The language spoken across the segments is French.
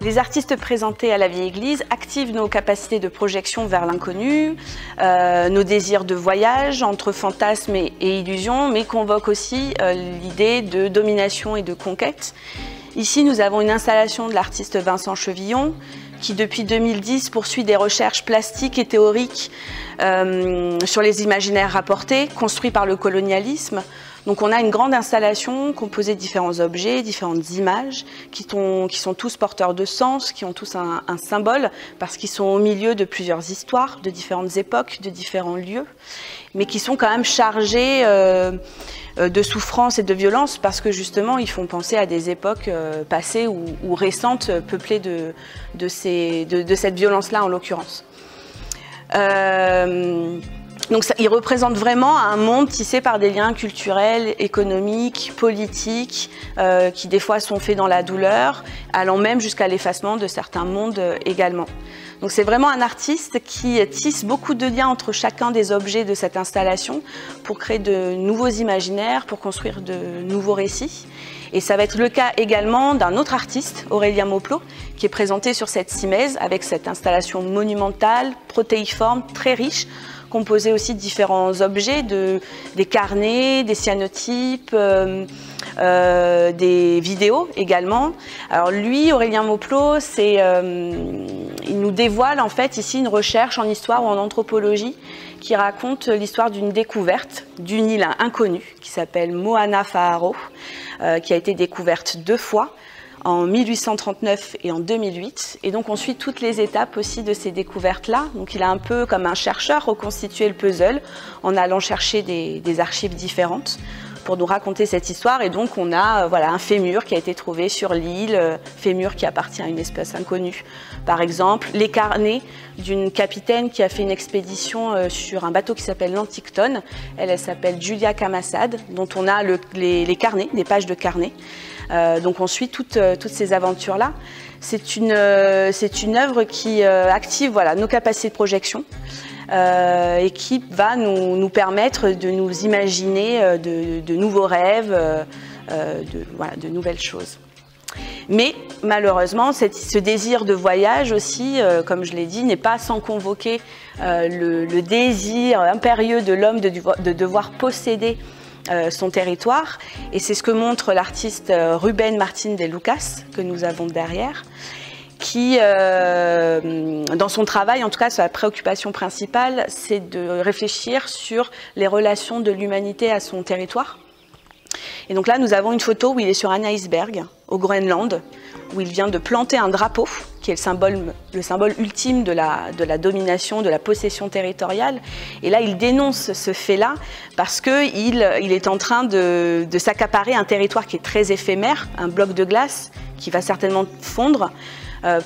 Les artistes présentés à la Vieille Église activent nos capacités de projection vers l'inconnu, nos désirs de voyage entre fantasmes et illusions, mais convoquent aussi l'idée de domination et de conquête. Ici, nous avons une installation de l'artiste Vincent Chevillon, qui depuis 2010 poursuit des recherches plastiques et théoriques sur les imaginaires rapportés, construits par le colonialisme. Donc on a une grande installation composée de différents objets, différentes images, qui sont tous porteurs de sens, qui ont tous un symbole, parce qu'ils sont au milieu de plusieurs histoires, de différentes époques, de différents lieux, mais qui sont quand même chargés de souffrance et de violence, parce que justement ils font penser à des époques passées ou récentes, peuplées de cette violence-là en l'occurrence. Donc il représente vraiment un monde tissé par des liens culturels, économiques, politiques, qui des fois sont faits dans la douleur, allant même jusqu'à l'effacement de certains mondes également. Donc c'est vraiment un artiste qui tisse beaucoup de liens entre chacun des objets de cette installation pour créer de nouveaux imaginaires, pour construire de nouveaux récits. Et ça va être le cas également d'un autre artiste, Aurélien Mauplot, qui est présenté sur cette Simèse avec cette installation monumentale, protéiforme, très riche, composée aussi de différents objets, des carnets, des cyanotypes, des vidéos également. Alors lui, Aurélien Mauplot, il nous dévoile en fait ici une recherche en histoire ou en anthropologie qui raconte l'histoire d'une découverte d'une île inconnue qui s'appelle Moana Fa'aro, qui a été découverte 2 fois, en 1839 et en 2008. Et donc on suit toutes les étapes aussi de ces découvertes-là. Donc il a un peu comme un chercheur reconstitué le puzzle en allant chercher des archives différentes pour nous raconter cette histoire. Et donc on a voilà, un fémur qui a été trouvé sur l'île, fémur qui appartient à une espèce inconnue. Par exemple, les carnets d'une capitaine qui a fait une expédition sur un bateau qui s'appelle l'Anticton. Elle s'appelle Julia Camassad, dont on a les carnets, des pages de carnets. Donc on suit toutes ces aventures-là. C'est une œuvre qui active voilà, nos capacités de projection et qui va nous permettre de nous imaginer de nouveaux rêves, voilà, de nouvelles choses. Mais malheureusement, ce désir de voyage aussi, comme je l'ai dit, n'est pas sans convoquer le désir impérieux de l'homme de devoir posséder son territoire, et c'est ce que montre l'artiste Rubén Martín de Lucas que nous avons derrière, qui dans son travail, en tout cas sa préoccupation principale, c'est de réfléchir sur les relations de l'humanité à son territoire. Et donc là nous avons une photo où il est sur un iceberg au Groenland, où il vient de planter un drapeau qui est le symbole ultime de la domination, de la possession territoriale. Et là, il dénonce ce fait-là parce qu'il est en train de s'accaparer un territoire qui est très éphémère, un bloc de glace qui va certainement fondre,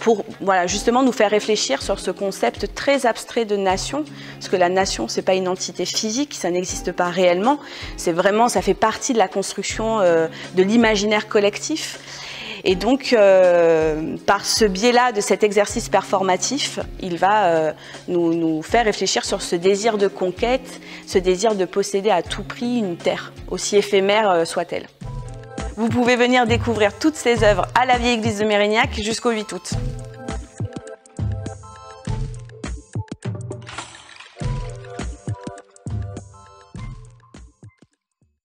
pour voilà, justement nous faire réfléchir sur ce concept très abstrait de nation, parce que la nation, c'est pas une entité physique, ça n'existe pas réellement, c'est vraiment, ça fait partie de la construction de l'imaginaire collectif. Et donc, par ce biais-là de cet exercice performatif, il va nous faire réfléchir sur ce désir de conquête, ce désir de posséder à tout prix une terre, aussi éphémère soit-elle. Vous pouvez venir découvrir toutes ces œuvres à la Vieille Église de Mérignac jusqu'au 8 août.